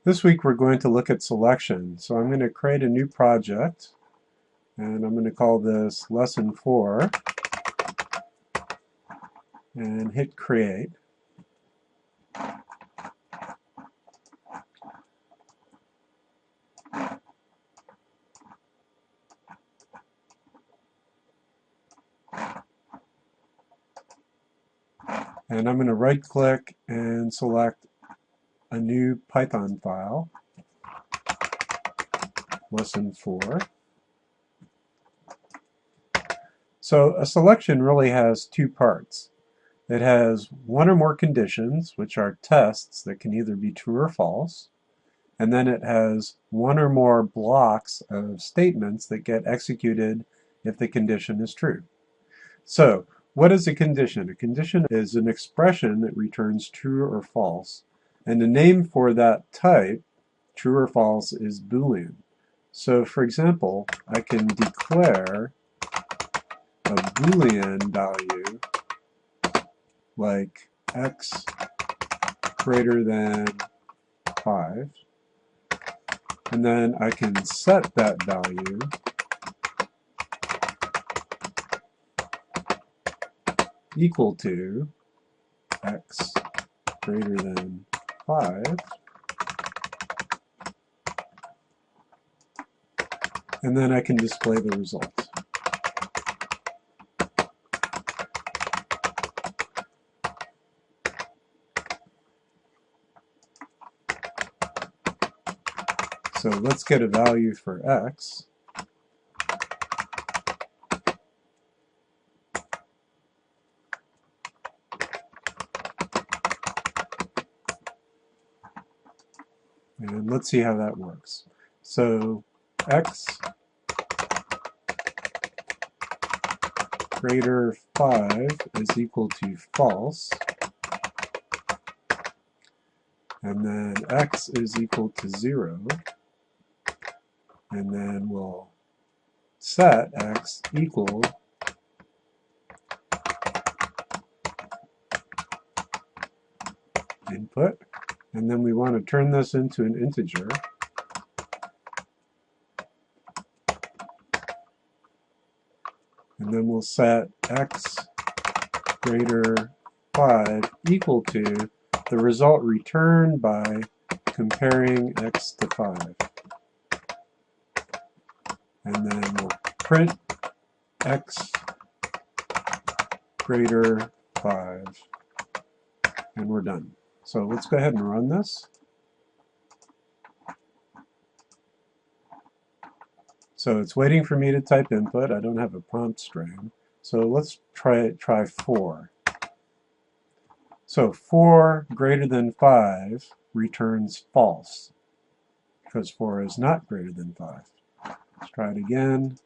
This week we're going to look at selection. So I'm going to create a new project and I'm going to call this Lesson 4 and hit Create. And I'm going to right click and select a new Python file, Lesson 4. So a selection really has two parts. It has one or more conditions, which are tests that can either be true or false, and then it has one or more blocks of statements that get executed if the condition is true. So what is a condition? A condition is an expression that returns true or false, and the name for that type, true or false, is Boolean. So for example, I can declare a Boolean value like x greater than 5, and then I can set that value equal to x greater than 5, and then I can display the result. So let's get a value for x. And let's see how that works. So x greater 5 is equal to false. And then x is equal to 0. And then we'll set x equal input. And then we want to turn this into an integer. And then we'll set x greater 5 equal to the result returned by comparing x to 5. And then we'll print x greater 5. And we're done. So let's go ahead and run this. So it's waiting for me to type input. I don't have a prompt string. So let's try 4. So 4 greater than 5 returns false, because 4 is not greater than 5. Let's try it again,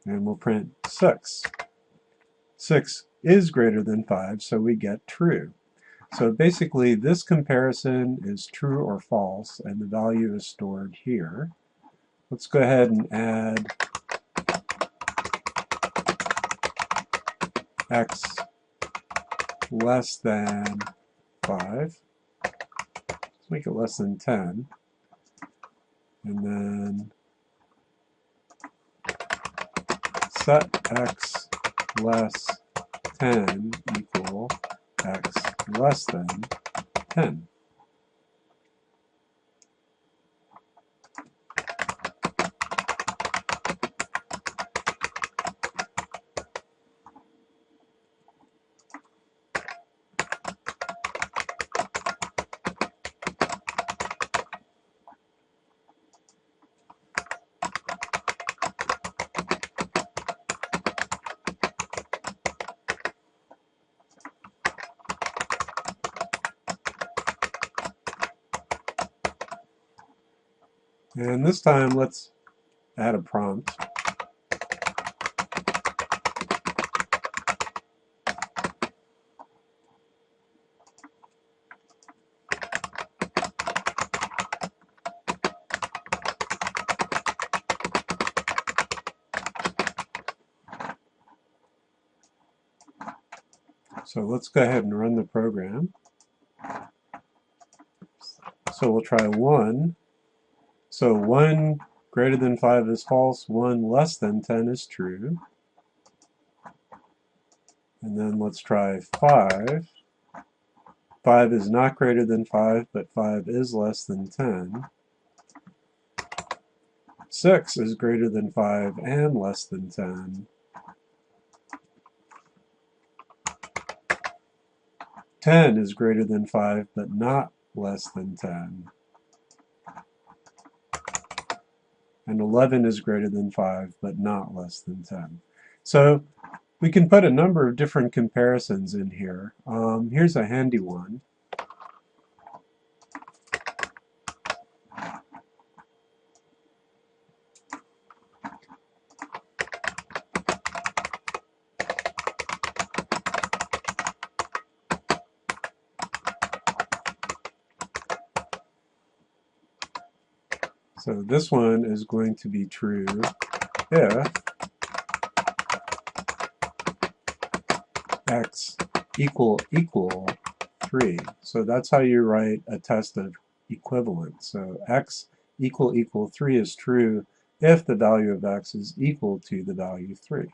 and we'll print 6. 6 is greater than 5, so we get true. So basically this comparison is true or false, and the value is stored here. Let's go ahead and add x less than 5. Let's make it less than 10. And then set x less 10 equal x less than 10. And this time, let's add a prompt. So let's go ahead and run the program. So we'll try 1. So 1 greater than 5 is false, 1 less than 10 is true. And then let's try 5. 5 is not greater than 5, but 5 is less than 10. 6 is greater than 5 and less than 10. 10 is greater than 5, but not less than 10. And 11 is greater than 5, but not less than 10. So we can put a number of different comparisons in here. Here's a handy one. So this one is going to be true if x equal 3. So that's how you write a test of equivalence. So x equal 3 is true if the value of x is equal to the value 3.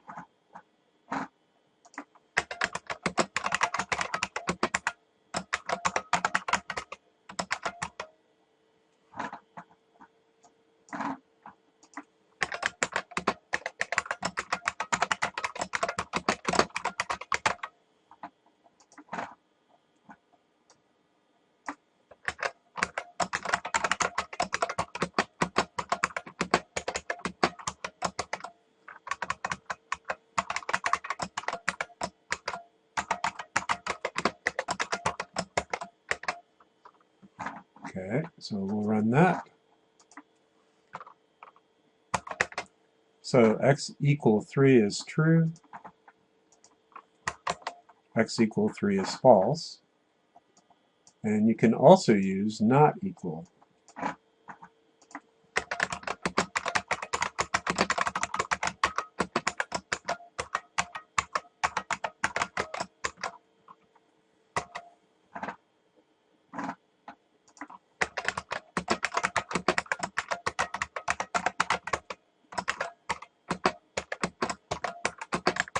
Okay, so we'll run that. So x equal 3 is true. X equal 3 is false. And you can also use not equal.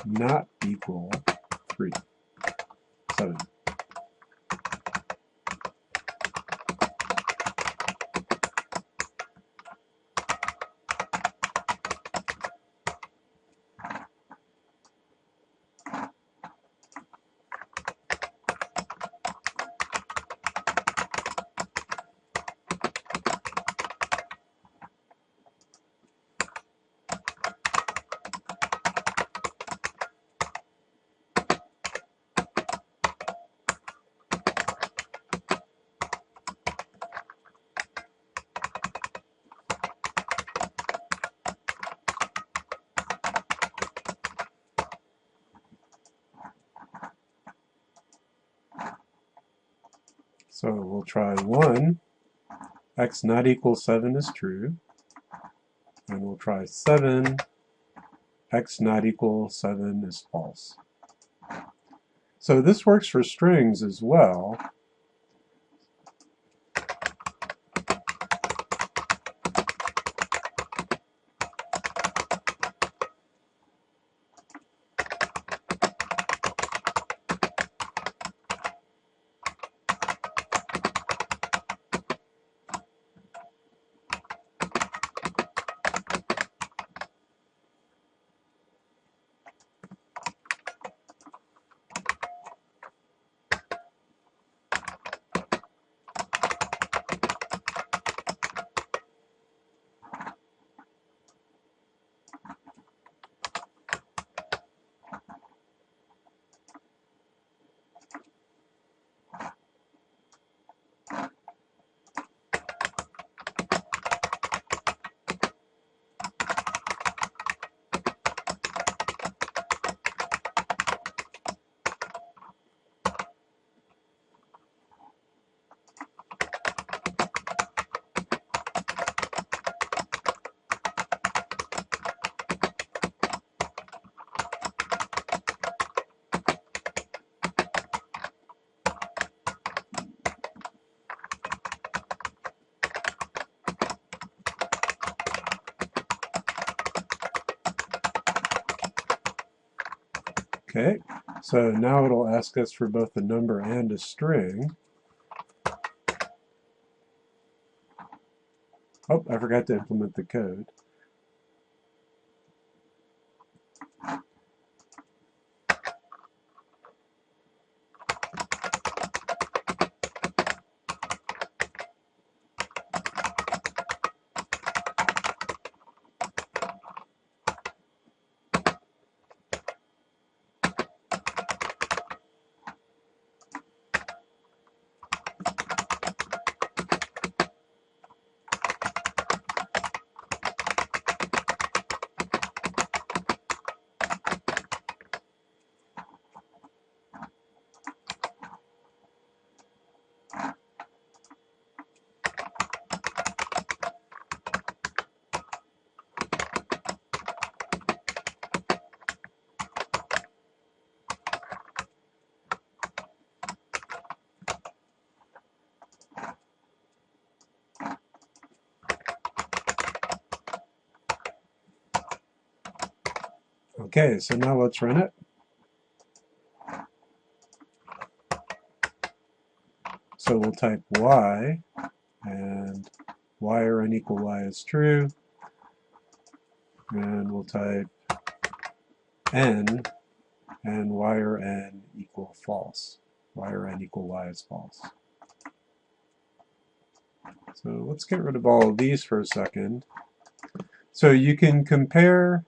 Not equal 3. 7. So we'll try 1. X not equal 7 is true. And we'll try 7. X not equal 7 is false. So this works for strings as well. Okay, so now it'll ask us for both a number and a string. Oh, I forgot to implement the code. Okay, so now let's run it. So we'll type y, and y or n equal y is true. And we'll type n, and y or n equal false. Y or n equal y is false. So let's get rid of all of these for a second. So you can compare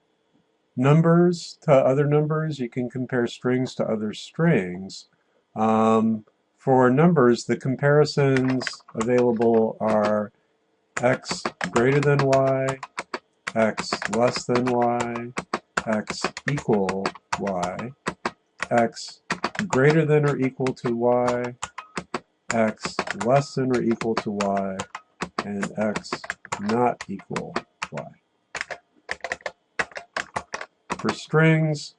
numbers to other numbers. You can compare strings to other strings. For numbers, the comparisons available are x greater than y, x less than y, x equal y, x greater than or equal to y, x less than or equal to y, and x not equal y. For strings,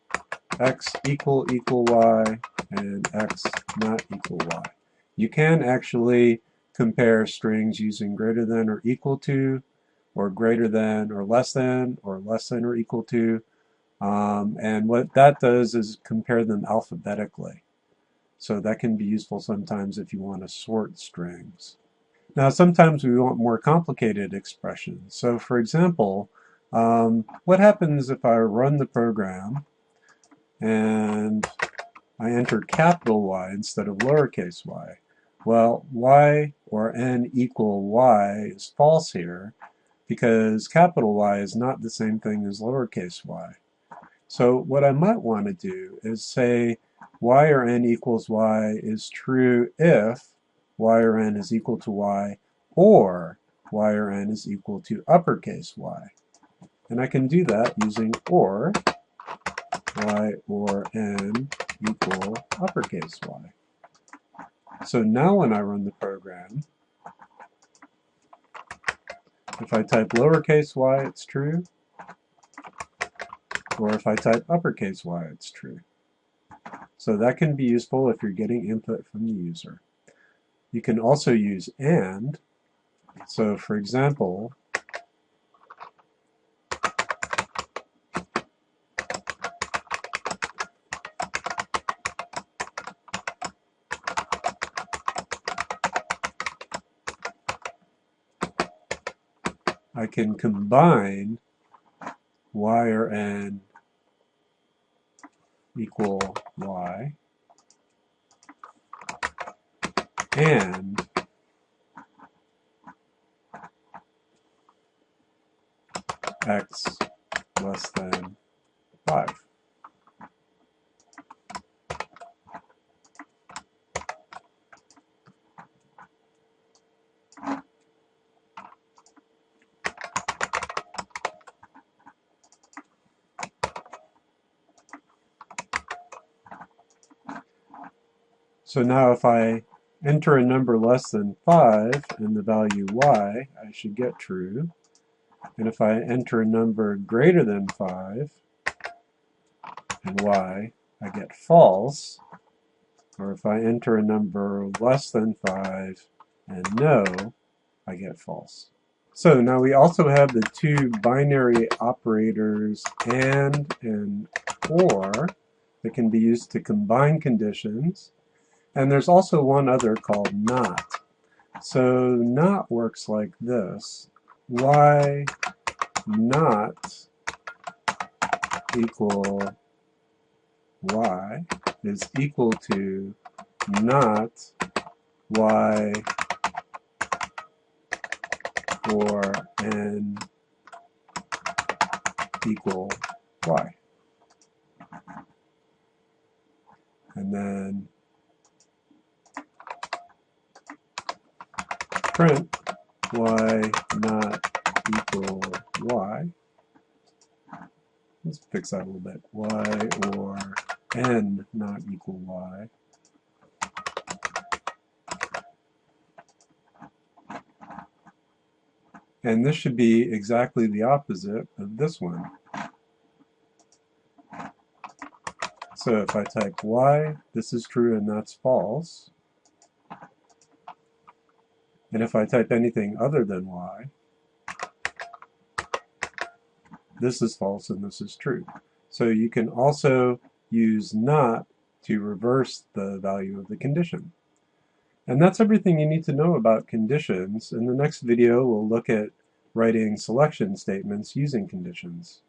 x equal y, and x not equal y. You can actually compare strings using greater than or equal to, or greater than or less than or equal to. And what that does is compare them alphabetically. So that can be useful sometimes if you want to sort strings. Now sometimes we want more complicated expressions. So for example, what happens if I run the program and I enter capital Y instead of lowercase y? Well, y or n equal y is false here because capital Y is not the same thing as lowercase y. So what I might want to do is say y or n equals y is true if y or n is equal to y, or y or n is equal to uppercase y. And I can do that using or, y or n equal uppercase y. So now when I run the program, if I type lowercase y, it's true. Or if I type uppercase y, it's true. So that can be useful if you're getting input from the user. You can also use and. So for example, I can combine y or n equal y and x less than 5. So now if I enter a number less than 5 and the value y, I should get true. And if I enter a number greater than 5 and y, I get false. Or if I enter a number less than 5 and no, I get false. So now we also have the two binary operators and or. that can be used to combine conditions. And there's also one other called not. So not works like this. Y not equal y is equal to not y for n equal y. And then print y not equal y. Let's fix that a little bit. Y or n not equal y. And this should be exactly the opposite of this one. So if I type y, this is true and that's false. And if I type anything other than y, this is false and this is true. So you can also use not to reverse the value of the condition. And that's everything you need to know about conditions. In the next video, we'll look at writing selection statements using conditions.